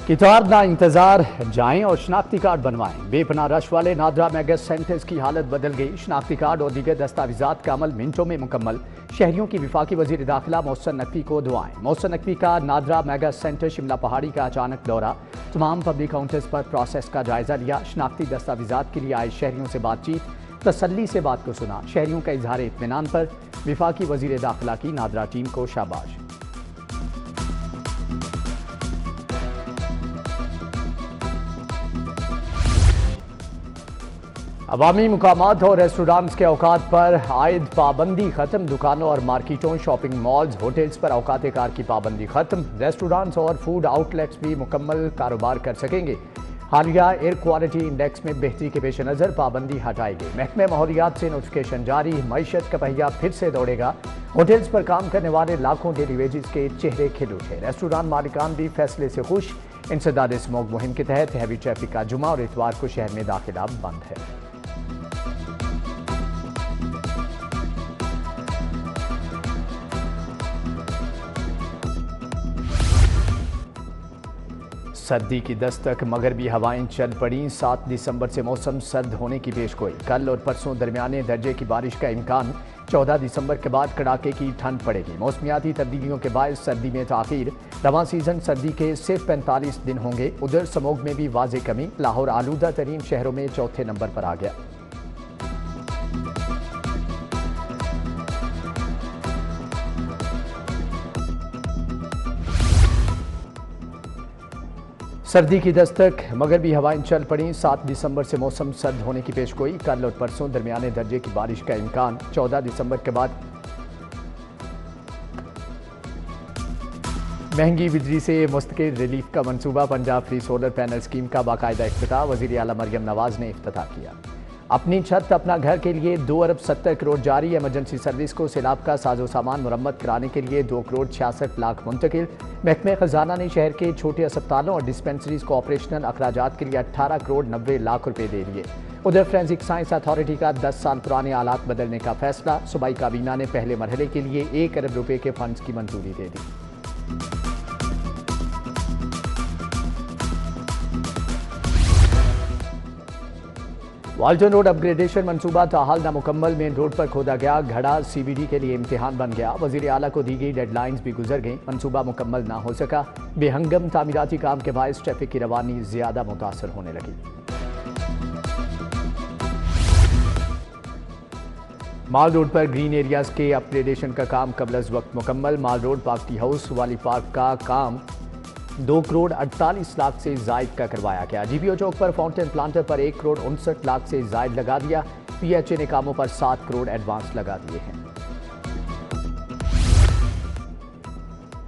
कितार ना इंतजार जाएं और शनाख्ती कार्ड बनवाएं। बेपनाह रश वाले नादरा मेगा सेंटर्स की हालत बदल गई। शनाख्ती कार्ड और दीगर दस्तावेजात का अमल मिनटों में मुकम्मल। शहरियों की वफाकी वजीर दाखिला मोहसिन नकवी को दुआएं। मोहसिन नकवी का नादरा मेगा सेंटर शिमला पहाड़ी का अचानक दौरा। तमाम पब्लिक काउंटर्स पर प्रोसेस का जायजा लिया। शनाख्ती दस्तावेजात के लिए आए शहरियों से बातचीत, तसल्ली से बात को सुना। शहरियों का इजहार इत्मीनान पर वफाकी वजीर दाखिला की नादरा टीम को शाबाश। अवामी मुकामात और रेस्टोरेंट्स के औकात पर आयद पाबंदी खत्म। दुकानों और मार्केटों, शॉपिंग मॉल्स, होटल्स पर औकात कार की पाबंदी खत्म। रेस्टोरेंट्स और फूड आउटलेट्स भी मुकम्मल कारोबार कर सकेंगे। हालिया एयर क्वालिटी इंडेक्स में बेहतरी के पेश नज़र पाबंदी हटाई गई। महकमे माहौलियात से नोटिफिकेशन जारी। मईशत का पहिया फिर से दौड़ेगा। होटल्स पर काम करने वाले लाखों डेली वेजेस के चेहरे खिल उठे। रेस्टोरेंट मालिकान भी फैसले से खुश। इंसदाद स्मोक मुहिम के तहत हैवी ट्रैफिक का जुमा और इतवार को शहर में दाखिला बंद है। सर्दी की दस्तक, मगरबी हवाएं चल पड़ी। 7 दिसंबर से मौसम सर्द होने की पेशगोई। कल और परसों दरमियाने दर्जे की बारिश का इम्कान। 14 दिसंबर के बाद कड़ाके की ठंड पड़ेगी। मौसमियाती तब्दीलियों के बायस सर्दी में ताखीर। रवां सीजन सर्दी के सिर्फ 45 दिन होंगे। उधर स्मोग में भी वाज़े कमी। लाहौर आलूदा तरीन शहरों में चौथे नंबर पर आ गया। सर्दी की दस्तक, मगरबी हवाएं चल पड़ी। 7 दिसंबर से मौसम सर्द होने की पेशगोई। कल और परसों दरमियाने दर्जे की बारिश का इम्कान। 14 दिसंबर के बाद महंगी बिजली से मुस्तकिल रिलीफ का मंसूबा। Punjab free solar panel scheme का बाकायदा इफ्तिताह। वज़ीर आला मरियम नवाज ने इफ्तिताह किया। अपनी छत अपना घर के लिए 2 अरब 70 करोड़ जारी। एमरजेंसी सर्विस को सैलाब का साजो सामान मुरम्मत कराने के लिए 2 करोड़ 66 लाख मुंतकिल। महकमे खजाना ने शहर के छोटे अस्पतालों और डिस्पेंसरीज को ऑपरेशनल अखराजात के लिए 18 करोड़ 90 लाख रुपए दे दिए। उधर फोरेंसिक साइंस अथॉरिटी का 10 साल पुराने आलात बदलने का फैसला। सूबाई काबीना ने पहले मरहले के लिए 1 अरब रुपए के फंड्स की मंजूरी दे दी। वाल्टन रोड अपग्रेडेशन मंसूबा ताहाल नामुकम्मल। मेन रोड पर खोदा गया घड़ा CBD के लिए इम्तिहान बन गया। वज़ीर आला को दी गई डेडलाइंस भी गुजर गई। मंसूबा मुकम्मल ना हो सका। बेहंगम तामीराती काम के बायस ट्रैफिक की रवानी ज्यादा मुतासर होने लगी। माल रोड पर ग्रीन एरियाज के अपग्रेडेशन का काम कबल अज वक्त मुकम्मल। माल रोड पार्टी हाउस वाली पार्क का काम 2 करोड़ 48 लाख से जायद का करवाया गया। GPO चौक पर फाउंटेन प्लांटर पर 1 करोड़ 59 लाख से जायद लगा दिया। PHA ने कामों पर 7 करोड़ एडवांस लगा दिए हैं।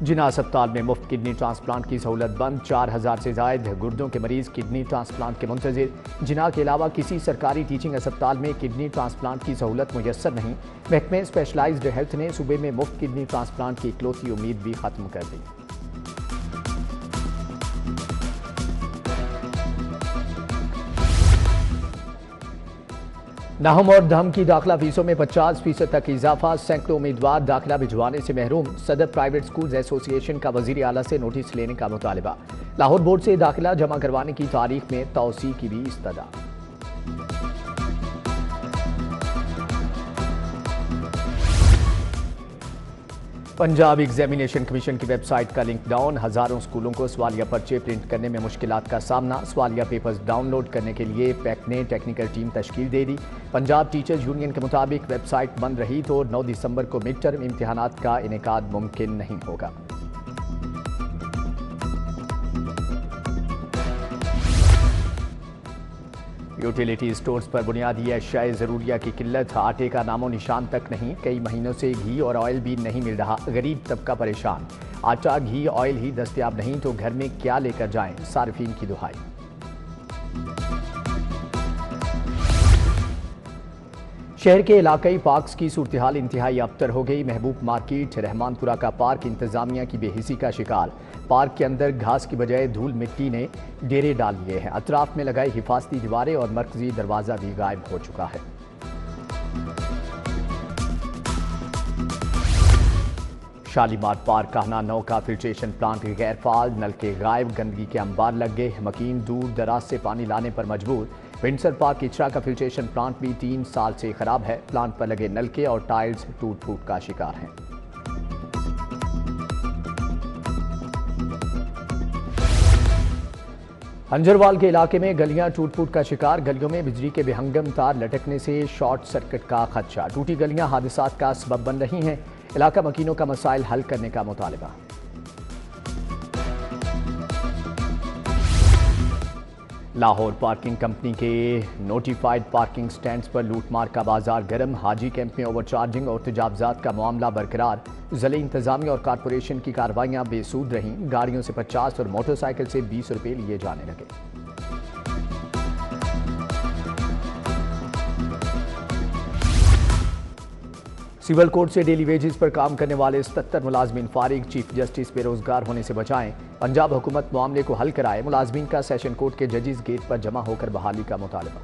जिना अस्पताल में मुफ्त किडनी ट्रांसप्लांट की सहूलत बंद। 4000 से जायद गुर्दों के मरीज किडनी ट्रांसप्लांट के मुंतजिर। जिना के अलावा किसी सरकारी टीचिंग अस्पताल में किडनी ट्रांसप्लांट की सहूलत मुयस्सर नहीं। महकमे स्पेशलाइज्ड हेल्थ ने सूबे में मुफ्त किडनी ट्रांसप्लांट की इकलौती उम्मीद भी खत्म कर दी। नाहम और दहम की दाखिला फीसों में 50% तक इजाफा। सैकड़ों उम्मीदवार दाखिला भिजवाने से महरूम। सदर प्राइवेट स्कूल्स एसोसिएशन का वज़ीर आला से नोटिस लेने का मुतालिबा। लाहौर बोर्ड से दाखिला जमा करवाने की तारीख में तौसी की भी इस्तदा। पंजाब एग्जामिनेशन कमीशन की वेबसाइट का लिंक डाउन। हजारों स्कूलों को सवालिया पर्चे प्रिंट करने में मुश्किलात का सामना। सवालिया पेपर्स डाउनलोड करने के लिए पैक ने टेक्निकल टीम तश्कील दे दी। पंजाब टीचर्स यूनियन के मुताबिक वेबसाइट बंद रही तो 9 दिसंबर को मिड टर्म इम्तिहानात का इनेकाद मुमकिन नहीं होगा। यूटिलिटी स्टोर्स पर बुनियादी अशियाए ज़रूरिया की किल्लत। आटे का नामो निशान तक नहीं। कई महीनों से घी और ऑयल भी नहीं मिल रहा। गरीब तबका परेशान। आटा, घी, ऑयल ही दस्तयाब नहीं तो घर में क्या लेकर जाएं, सार्फिन की दुहाई। शहर के इलाकई पार्क्स की सूरत हाल इंतहाई अबतर हो गई। महबूब मार्केट, रहमानपुरा का पार्क इंतजामिया की बेहिसी का शिकार। पार्क के अंदर घास की बजाय धूल मिट्टी ने डेरे डाल लिए हैं। अतराफ में लगाई हिफाजती दीवारें और मरकजी दरवाजा भी गायब हो चुका है। شالیمار پارک کہنا 9 کا فلٹریشن پلانٹ غیر فعال، نلکے غائب، گندگی کے انبار لگ گئے، مکین دور دراز سے پانی لانے پر مجبور۔ ونڈسر پارک اچرا کا فلٹریشن پلانٹ بھی 3 سال سے خراب ہے، پلانٹ پر لگے نلکے اور ٹائلز ٹوٹ پھوٹ کا شکار ہیں۔ ہنجروال کے علاقے میں گلیاں ٹوٹ پھوٹ کا شکار، گلیوں میں بجلی کے بہنگم تار لٹکنے سے شارٹ سرکٹ کا خدشہ، ٹوٹی گلیاں حادثات کا سبب بن رہی ہیں، علاقہ مکینوں کا مسائل حل کرنے کا مطالبہ۔ لاہور پارکنگ کمپنی کے نوٹیفائڈ پارکنگ سٹینڈز پر لوٹ مار کا بازار گرم، حاجی کیمپ میں اوور چارجنگ اور تجاوزات کا معاملہ برقرار، ضلعی انتظامیہ اور کارپوریشن کی کارروائیاں بے سود رہیں، گاڑیوں سے 50 اور موٹر سائیکل سے 20 روپے لیے جانے لگے۔ سول کوڈ سے ڈیلی ویجز پر کام کرنے والے 77 ملازمین فارغ، چیف جسٹس بے روزگار ہونے سے بچائیں، پنجاب حکومت معاملے کو حل کرائے، ملازمین کا سیشن کورٹ کے ججز گیٹ پر جمع ہو کر بحالی کا مطالبہ۔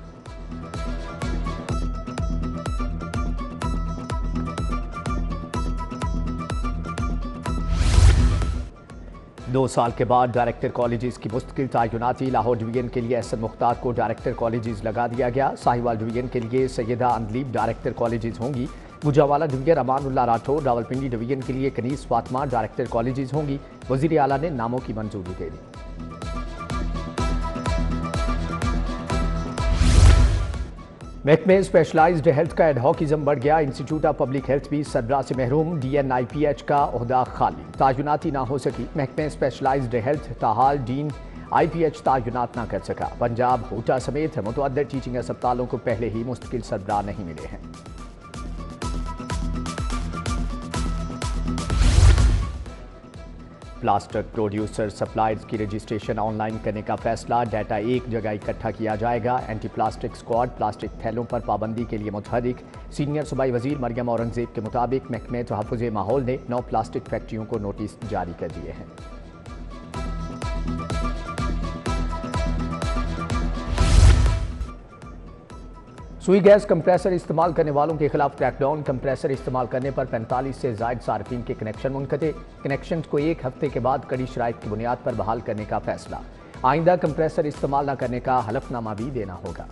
2 سال کے بعد ڈائریکٹر کالجز کی مستقل تعیناتی، لاہور ڈویژن کے لیے احسن مختار کو ڈائریکٹر کالجز لگا دیا گیا، ساہیوال ڈویژن کے لیے سیدہ اندلیب ڈائریکٹر کالجز ہوں گی، گوجرانوالہ ڈویژن امان اللہ راٹھور، راولپنڈی ڈویژن کے لیے کنیز فاطمہ ڈائریکٹر کالجز ہوں گی، وزیر اعلیٰ نے ناموں کی منظوری دے دی۔ محکمہ اسپیشلائزڈ ہیلتھ کا ایڈہاکزم بڑھ گیا، انسٹیٹیوٹ آف پبلک ہیلتھ بھی سربراہ سے محروم، ڈی این آئی پی ایچ کا عہدہ خالی، تعیناتی نہ ہو سکی، محکمہ اسپیشلائزڈ ہیلتھ تاحال ڈین آئی پی ایچ تعینات نہ کر سکا، پنجاب ہوٹا سمیت متعدد ٹیچنگ اسپتالوں کو پہلے ہی مستقل سربراہ نہیں ملے ہیں۔ پلاسٹک پروڈیوسر سپلائرز کی رجسٹریشن آن لائن کرنے کا فیصلہ، ڈیٹا ایک جگہ اکٹھا کیا جائے گا، اینٹی پلاسٹک اسکواڈ پلاسٹک تھیلوں پر پابندی کے لیے متحرک، سینئر صوبائی وزیر مریم اورنگزیب کے مطابق محکمہ تحفظ ماحول نے 9 پلاسٹک فیکٹریوں کو نوٹس جاری کر دیے ہیں۔ سوئی گیس کمپریسر استعمال کرنے والوں کے خلاف کریک ڈاؤن، کمپریسر استعمال کرنے پر 45 سے زائد صارفین کے کنیکشن منقطع، کنیکشنز کو 1 ہفتے کے بعد کڑی شرائط کی بنیاد پر بحال کرنے کا فیصلہ، آئندہ کمپریسر استعمال نہ کرنے کا حلف نامہ بھی دینا ہوگا۔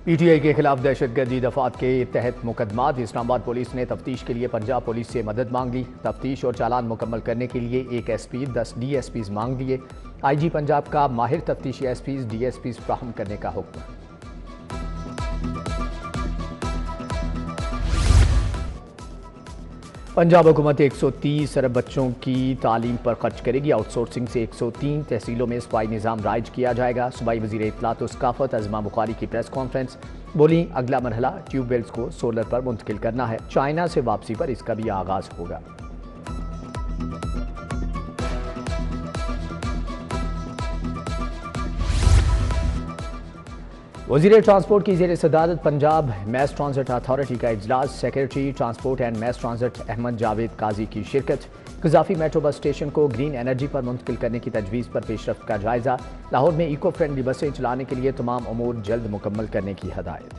پی ٹی آئی کے خلاف دہشت گردی دفعات کے تحت مقدمات، اسلام آباد پولیس نے تفتیش کے لیے پنجاب پولیس سے مدد مانگ لی، تفتیش اور چالان مکمل کرنے کے لیے 1 S P 10 D S Ps مانگ لیے، آئی جی پنجاب کا ماہر تفتیشی S Ps D S Ps فراہم کرنے کا حکم۔ پنجاب حکومت 130 ارب بچوں کی تعلیم پر خرچ کرے گی، آؤٹ سورسنگ سے 103 تحصیلوں میں صوبائی نظام رائج کیا جائے گا، صوبائی وزیر اطلاعات و ثقافت عظمہ بخاری کی پریس کانفرنس، بولی اگلا مرحلہ ٹیوب ویلز کو سولر پر منتقل کرنا ہے، چائنا سے واپسی پر اس کا بھی آغاز ہوگا۔ وزیر ٹرانسپورٹ کی زیر صدارت پنجاب میس ٹرانزٹ اتھارٹی کا اجلاس، secretary transport and mass transit Ahmed Javed Qazi کی شرکت، قذافی میٹرو بس اسٹیشن کو گرین انرجی پر منتقل کرنے کی تجویز پر پیش رفت کا جائزہ، لاہور میں ایکو فرینڈلی بسیں چلانے کے لیے تمام امور جلد مکمل کرنے کی ہدایت۔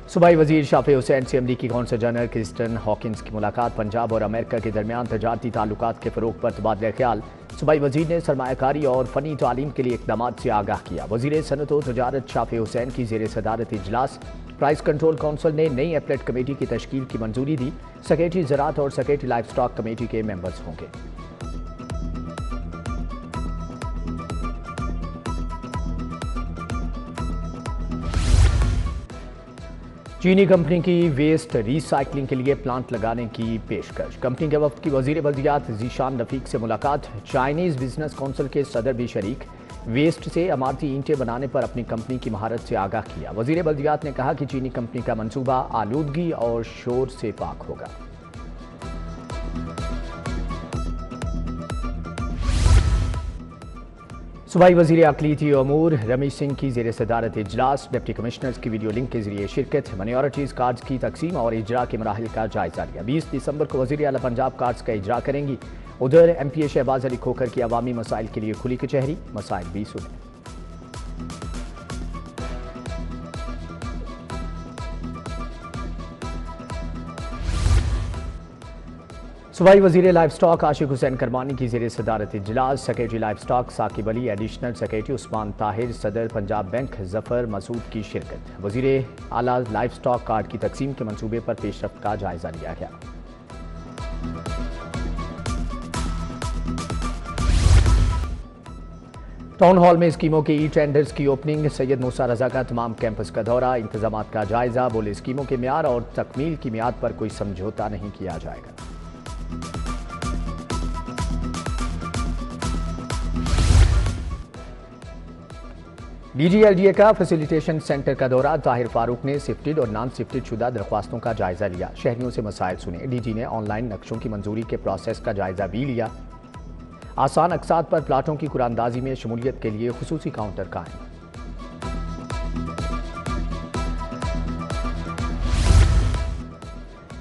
صوبائی وزیر شافع حسین سے امریکی کی قونصل جنرل کرسٹن ہاکنز کی ملاقات، پنجاب اور امریکہ کے درمیان تجارتی تعلقات کے فروغ پر تبادلہ خیال، صوبائی وزیر نے سرمایہ کاری اور فنی تعلیم کے لیے اقدامات سے آگاہ کیا، وزیر صنعت و تجارت شافع حسین کی زیر صدارت اجلاس، پرائس کنٹرول کونسل نے نئی اپلیٹ کمیٹی کی تشکیل کی منظوری دی، سیکریٹری زراعت اور سیکریٹری لائف سٹاک کمیٹی کے ممبرز ہوں گے۔ چینی کمپنی کی ویسٹ ری سائیکلنگ کے لیے پلانٹ لگانے کی پیشکش، کمپنی کے وفد کی وزیر بلدیات ذیشان رفیق سے ملاقات، چائنیز بزنس کونسل کے صدر بھی شریک، ویسٹ سے عمارتی اینٹیں بنانے پر اپنی کمپنی کی مہارت سے آگاہ کیا، وزیر بلدیات نے کہا کہ چینی کمپنی کا منصوبہ آلودگی اور شور سے پاک ہوگا۔ صوبائی وزیر اقلیتی امور رمیش سنگھ کی زیر صدارت اجلاس، ڈپٹی کمشنرز کی ویڈیو لنک کے ذریعے شرکت، مائنورٹیز کارڈز کی تقسیم اور اجرا کے مراحل کا جائزہ لیا، 20 دسمبر کو وزیر اعلیٰ پنجاب کارڈز کا اجرا کریں گی، उधर MPA शहबाज अली खोखर की अवामी मसाइल के लिए खुली कचहरी, मसाइल भी सुने। सूबाई वजीर लाइफ स्टॉक आशिक हुसैन करमानी की ज़ेर सदारत इजलास secretary livestock Saqib Ali, additional secretary Usman Tahir, सदर पंजाब बैंक जफर मसूद की शिरकत। वजीर आला लाइफ स्टॉक कार्ड की तकसीम के मंसूबे पर पेशरफ्त का जायजा लिया गया। टाउन हॉल में स्कीमों के ई टेंडर्स की ओपनिंग, सैयद मूसा रजा का तमाम कैंपस का दौरा, इंतजामात का जायजा। बोले स्कीमों के म्यार और तकमील की मियाद पर कोई समझौता नहीं किया जाएगा। DGLDA का फैसिलिटेशन सेंटर का दौरा, ताहिर फारूक ने शिफ्टेड और नॉन शिफ्टेड शुदा दरख्वास्तों का जायजा लिया, शहरियों से मसाइल सुने। DG ने ऑनलाइन नक्शों की मंजूरी के प्रोसेस का जायजा भी लिया। आसान अक़सात पर प्लाटों की कुरानदाजी में शमूलियत के लिए खुसूसी काउंटर कायम।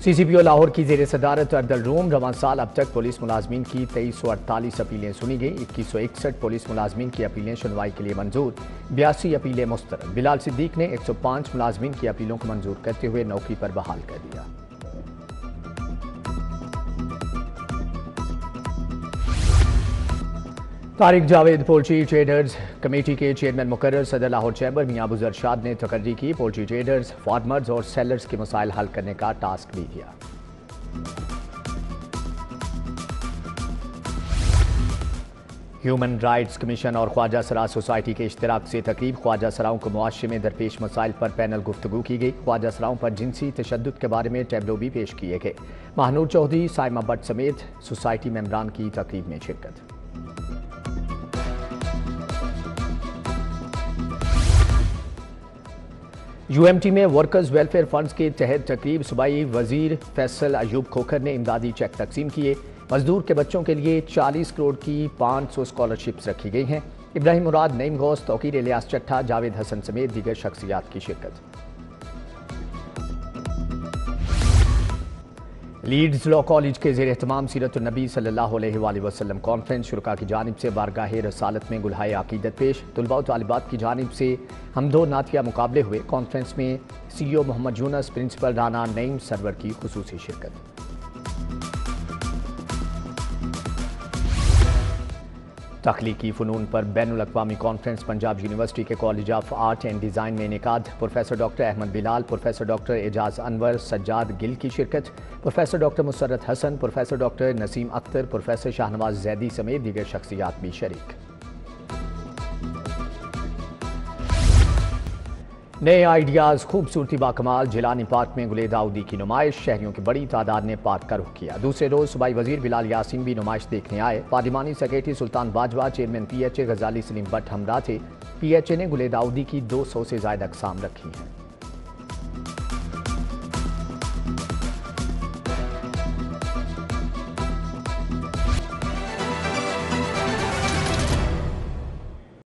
CCPO लाहौर की ज़ेर सदारत अर्दल रूम, रवां साल अब तक पुलिस मुलाजमीन की 2348 अपीलें सुनी गई। 2161 पुलिस मुलाजमीन की अपीलें सुनवाई के लिए मंजूर, 82 अपीलें मुस्तरद। बिलाल सिद्दीक ने 105 मुलाजमीन की अपीलों को मंजूर करते हुए नौकरी पर बहाल कर दिया। Tariq Javed poultry traders committee के चेयरमैन मुकर्रर, सदर लाहौर चैम्बर मियां अबू जरशाद ने तकर्री की। पोल्ट्री ट्रेडर्स, फार्मर्स और सेलर्स के मसाइल हल करने का टास्क भी दिया। ह्यूमन राइट्स कमीशन और ख्वाजा सरा सोसाइटी के इश्तिराक से तकरीब, ख्वाजा सराओं को मुआशरे में दरपेश मसाइल पर पैनल गुफ्तगू की गई। ख्वाजा सराओं पर जिनसी तशद्दुद के बारे में टैबलो भी पेश किए गए। महानूर चौधरी, साइमा भट्ट समेत सोसाइटी मेंबरान की तकरीब में शिरकत। UMT में वर्कर्स वेलफेयर फंड्स के तहत तकरीब, सूबाई वजीर फैसल अयूब खोखर ने इमदादी चेक तकसीम किए। मजदूर के बच्चों के लिए 40 करोड़ की 500 स्कॉलरशिप्स रखी गई हैं। इब्राहिम मुराद, नईम गौस, तौकीर इलियास चट्ठा, जावेद हसन समेत दीगर शख्सियात की शिरकत। लीड्स लॉ कॉलेज के ज़ेर एहतमाम सीरत नबी सल्लल्लाहु अलैहि वसल्लम कॉन्फ्रेंस, शुरका की जानिब से बारगाह रसालत में गुलहाए अकीदत पेश। तुलबा व तालिबात की जानिब से हमदो नातिया मुकाबले हुए। कॉन्फ्रेंस में CEO मोहम्मद यूनस, प्रिंसिपल राना नईम सरवर की खुसूसी शिरकत। तख्लीकी फ़नून पर बैनुल अक़वामी कॉन्फ्रेंस, पंजाब यूनिवर्सिटी के college of art and design में इनेकाद। Professor doctor Ahmad Bilal, professor doctor Ijaz Anwar, Sajjad Gill की शिरकत। Professor doctor Musarrat Hasan, professor doctor Naseem Akhtar, professor Shahnawaz Zaidi समेत दीगर शख्सियात भी शरीक। नए आइडियाज़, खूबसूरती बाकमाल, जिलानी पार्क में गुले दाऊदी की नुमाइश, शहरियों की बड़ी तादाद ने पार्क का रुख किया। दूसरे रोज़ सूबाई वजीर बिलाल यासीन भी नुमाइश देखने आए। पार्लिमानी सेक्रेटरी सुल्तान बाजवा, चेयरमैन PHA गजाली सलीम भट्ट हमरा थे। PHA ने गुले दाऊदी की 200 से ज़ायद अक़साम रखी हैं।